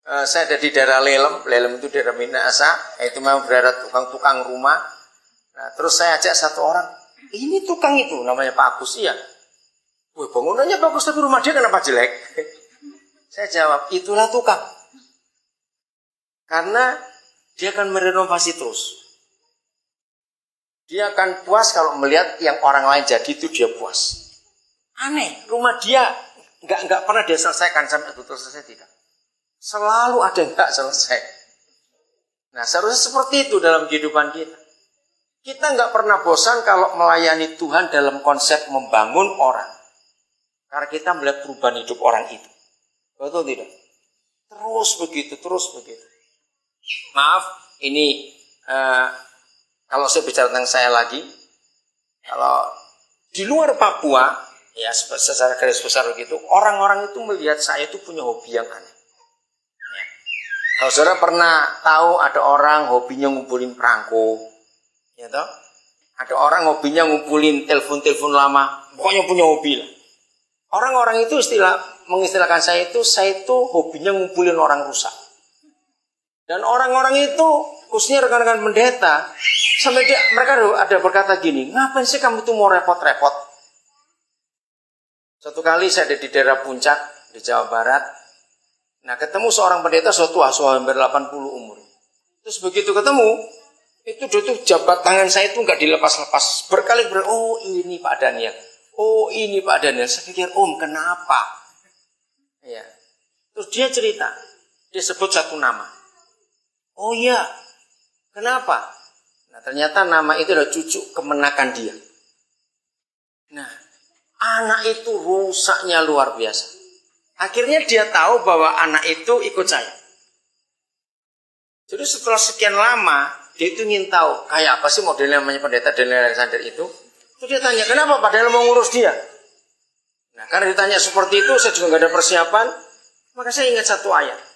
Saya ada di daerah Lelem itu daerah Minahasa, itu memang berada tukang-tukang rumah. Nah, terus saya ajak satu orang, ini tukang itu, namanya Pak Agus, iya. Wih, bangunannya bagus, tapi rumah dia kenapa jelek? Saya jawab, itulah tukang. Karena dia akan merenovasi terus. Dia akan puas kalau melihat yang orang lain jadi itu dia puas. Aneh, rumah dia nggak pernah dia selesaikan sampai betul selesai, tidak. Selalu ada yang nggak selesai. Nah, seharusnya seperti itu dalam kehidupan kita. Kita nggak pernah bosan kalau melayani Tuhan dalam konsep membangun orang. Karena kita melihat perubahan hidup orang itu. Betul tidak? Terus begitu. Maaf, ini kalau saya bicara tentang saya lagi, kalau di luar Papua, ya secara garis besar begitu, orang-orang itu melihat saya itu punya hobi yang aneh. Ya. Kalau saudara pernah tahu ada orang hobinya ngumpulin perangko, ya toh? Ada orang hobinya ngumpulin telepon-telepon lama, pokoknya punya hobi lah. Orang-orang itu mengistilahkan saya itu hobinya ngumpulin orang rusak. Dan orang-orang itu, khususnya rekan-rekan pendeta, sampai mereka ada berkata gini, ngapain sih kamu tuh mau repot-repot? Suatu kali saya ada di daerah Puncak, di Jawa Barat. Nah, ketemu seorang pendeta tua, hampir 80 umur. Terus begitu ketemu, itu dia tuh jabat tangan saya itu nggak dilepas-lepas. Berkali-kali, oh ini Pak Daniel. Oh ini Pak Daniel. Saya pikir, kenapa? Ya. Terus dia cerita, dia sebut satu nama. Oh iya, kenapa? Nah, ternyata nama itu adalah cucu kemenakan dia. Nah, anak itu rusaknya luar biasa. Akhirnya dia tahu bahwa anak itu ikut saya. Jadi setelah sekian lama, dia itu ingin tahu kayak apa sih modelnya namanya pendeta Daniel Alexander itu. Terus dia tanya, kenapa Pak Daniel mau ngurus dia? Nah, karena ditanya seperti itu, saya juga nggak ada persiapan, maka saya ingat satu ayat.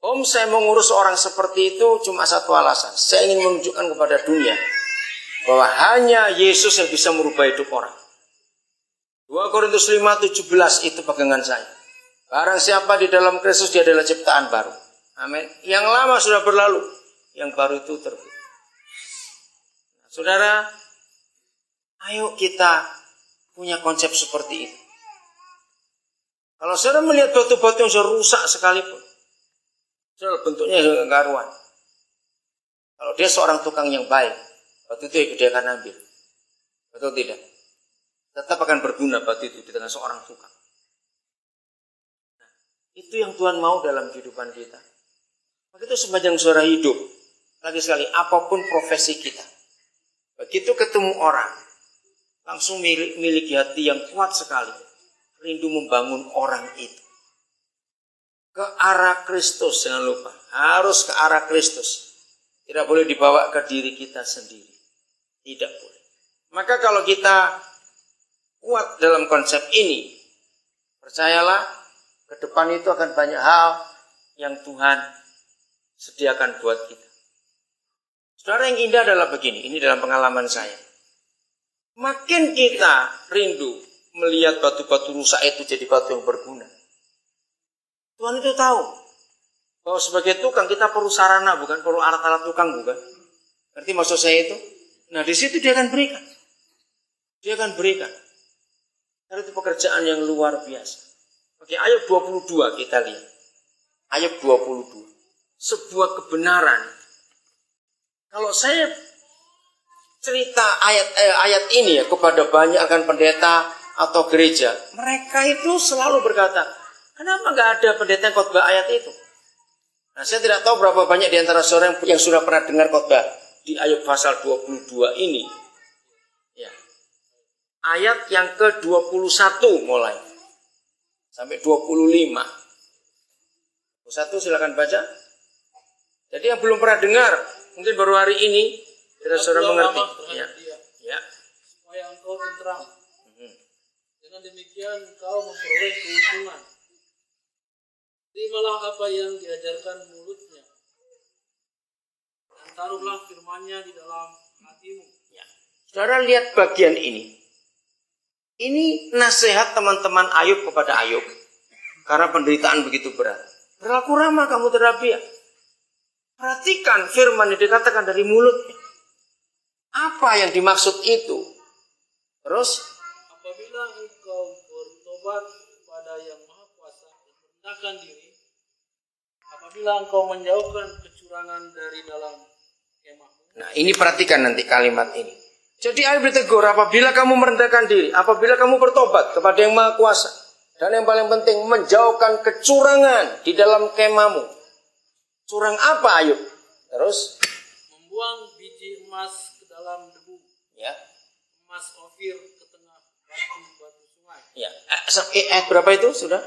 Saya mau ngurus orang seperti itu cuma satu alasan. Saya ingin menunjukkan kepada dunia bahwa hanya Yesus yang bisa merubah hidup orang. 2 Korintus 5:17 itu pegangan saya. Barang siapa di dalam Kristus, dia adalah ciptaan baru. Amin. Yang lama sudah berlalu, yang baru itu terbit. Nah, saudara, ayo kita punya konsep seperti itu. Kalau saudara melihat batu-batu yang sudah rusak sekalipun, bentuknya juga karuan. Kalau dia seorang tukang yang baik, batu itu dia akan ambil. Betul tidak? Tetap akan berguna batu itu di tengah seorang tukang. Nah, itu yang Tuhan mau dalam kehidupan kita. Begitu sepanjang saudara hidup, lagi sekali apapun profesi kita, begitu ketemu orang, langsung miliki hati yang kuat sekali, rindu membangun orang itu. Ke arah Kristus, jangan lupa. Harus ke arah Kristus. Tidak boleh dibawa ke diri kita sendiri. Tidak boleh. Maka kalau kita kuat dalam konsep ini, percayalah, ke depan itu akan banyak hal yang Tuhan sediakan buat kita. Saudara, yang indah adalah begini, ini dalam pengalaman saya. Makin kita rindu melihat batu-batu rusak itu jadi batu yang berguna. Tuhan itu tahu bahwa sebagai tukang kita perlu sarana, bukan perlu alat-alat tukang, bukan. Ngerti maksud saya itu? Nah, di situ dia akan berikan. Dia akan berikan. Karena itu pekerjaan yang luar biasa. Oke, ayat 22 kita lihat. Ayat 22. Sebuah kebenaran. Kalau saya cerita ayat ini ya kepada banyak akan pendeta atau gereja, mereka itu selalu berkata, kenapa nggak ada pendeta yang khotbah ayat itu? Nah, saya tidak tahu berapa banyak di antara saudara yang sudah pernah dengar khotbah di ayat pasal 22 ini. Ya. Ayat yang ke-21 mulai sampai 25. 21 silakan baca. Jadi yang belum pernah dengar, mungkin baru hari ini saudara mengerti. Ya. Ya. Supaya engkau tenteram. Dengan demikian engkau memperoleh keuntungan. Terimalah apa yang diajarkan mulutnya, dan taruhlah firman-Nya di dalam hatimu. Ya. Saudara lihat bagian ini. Ini nasihat teman-teman Ayub kepada Ayub. Karena penderitaan begitu berat. Berlaku ramah kamu terhadap dia. Perhatikan firman yang dikatakan dari mulutnya. Apa yang dimaksud itu? Terus, apabila engkau bertobat pada yang Maha Kuasa dan merendahkan diri, apabila engkau menjauhkan kecurangan dari dalam kemahmu. Nah, ini perhatikan nanti kalimat ini. Jadi ayat ditegur, apabila kamu merendahkan diri, apabila kamu bertobat kepada yang Maha Kuasa, dan yang paling penting menjauhkan kecurangan di dalam kemahmu. Curang apa, Ayub? Terus membuang biji emas ke dalam debu. Ya. Emas Ofir ke tengah batu-batu sungai. Ya. Ayat berapa itu sudah?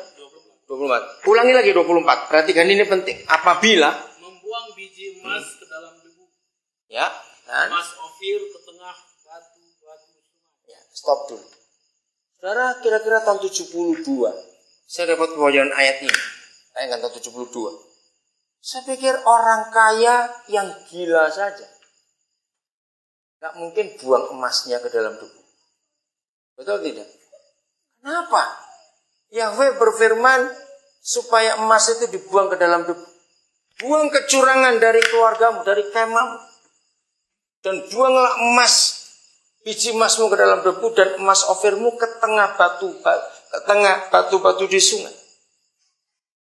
24. Ulangi lagi 24. Perhatikan ini penting. Apabila membuang biji emas ke dalam debu. Ya. Dan emas Ofir ke tengah batu-batu sungai. Ya, stop dulu. Saudara, kira-kira tahun 72 saya dapat pewajaran ayat ini. Saya ingat tahun 72. Saya pikir orang kaya yang gila saja. Gak mungkin buang emasnya ke dalam debu. Betul tidak? Kenapa? Yahweh berfirman supaya emas itu dibuang ke dalam debu. Buang kecurangan dari keluargamu, dari kemahmu. Dan buanglah emas, biji emasmu ke dalam debu dan emas Ofirmu ke tengah batu-batu di sungai.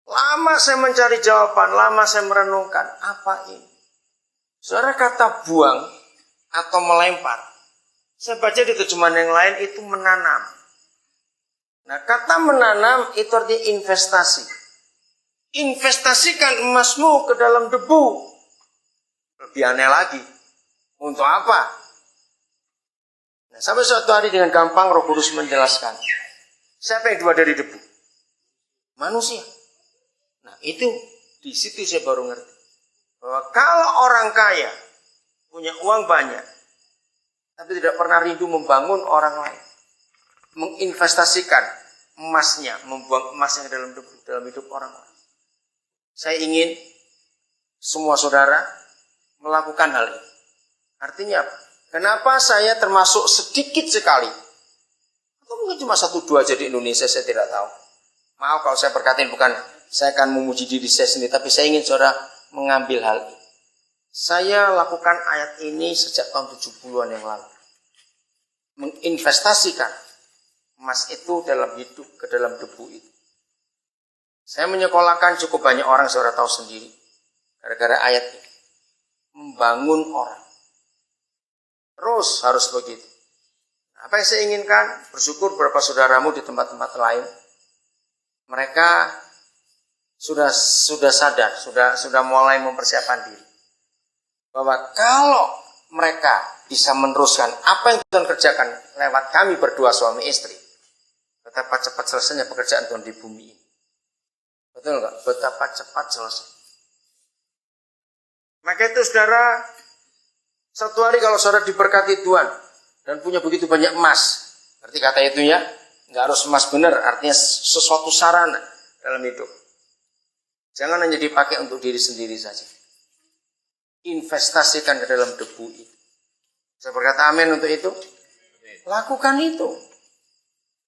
Lama saya mencari jawaban, lama saya merenungkan, apa ini? Saudara, kata buang atau melempar, saya baca di terjemahan yang lain itu menanam. Nah, kata menanam itu artinya investasi. Investasikan emasmu ke dalam debu. Lebih aneh lagi. Untuk apa? Nah, sampai suatu hari dengan gampang Roh Kudus menjelaskan. Siapa yang keluar dari debu? Manusia. Nah, itu di situ saya baru ngerti bahwa kalau orang kaya punya uang banyak, tapi tidak pernah rindu membangun orang lain, menginvestasikan emasnya, membuang emasnya ke dalam debu, dalam hidup orang-orang. Saya ingin semua saudara melakukan hal ini. Artinya apa? Kenapa saya termasuk sedikit sekali, atau mungkin cuma 1-2 aja di Indonesia, saya tidak tahu. Maaf kalau saya berkatin, bukan saya akan memuji diri saya sendiri, tapi saya ingin saudara mengambil hal ini. Saya lakukan ayat ini sejak tahun 70-an yang lalu. Menginvestasikan emas itu dalam hidup, ke dalam debu itu. Saya menyekolahkan cukup banyak orang, saudara tahu sendiri. Gara-gara ayat ini. Membangun orang. Terus harus begitu. Apa yang saya inginkan, bersyukur beberapa saudaramu di tempat-tempat lain. Mereka sudah sadar, sudah mulai mempersiapkan diri. Bahwa kalau mereka bisa meneruskan apa yang Tuhan kerjakan lewat kami berdua suami istri, betapa cepat selesainya pekerjaan Tuhan di bumi ini. Betul enggak? Betapa cepat selesai. Maka itu saudara, satu hari kalau saudara diberkati Tuhan dan punya begitu banyak emas, berarti kata itu ya, nggak harus emas benar, artinya sesuatu sarana dalam hidup. Jangan hanya dipakai untuk diri sendiri saja. Investasikan ke dalam debu itu. Saya berkata amin untuk itu. Lakukan itu.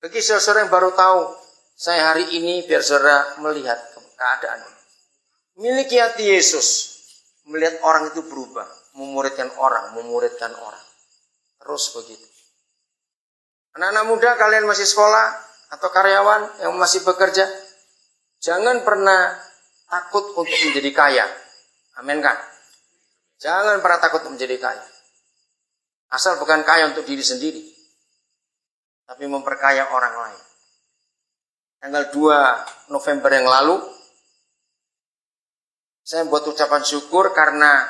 Bagi saudara yang baru tahu, saya hari ini biar saudara melihat keadaan ini. Miliki hati Yesus. Melihat orang itu berubah. Memuridkan orang. Terus begitu. Anak-anak muda, kalian masih sekolah atau karyawan yang masih bekerja, jangan pernah takut untuk menjadi kaya. Amin kan? Jangan pernah takut untuk menjadi kaya. Asal bukan kaya untuk diri sendiri, tapi memperkaya orang lain. Tanggal 2 November yang lalu, saya buat ucapan syukur karena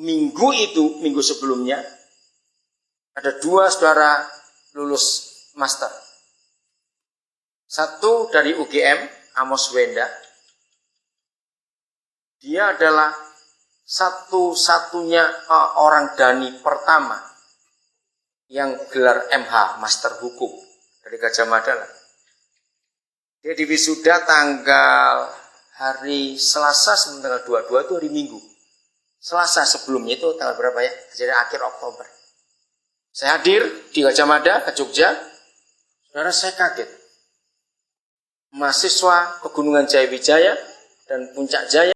minggu sebelumnya, ada 2 saudara lulus master. Satu dari UGM, Amos Wenda. Dia adalah satu-satunya orang Dani pertama yang gelar MH, Master Hukum dari Gajah Mada. Dia diwisuda tanggal hari Selasa, tanggal 22 itu hari Minggu. Selasa sebelumnya itu tanggal berapa ya? Jadi akhir Oktober. Saya hadir di Gajah Mada ke Jogja. Saudara, saya kaget. Mahasiswa Pegunungan Jayawijaya dan puncak jaya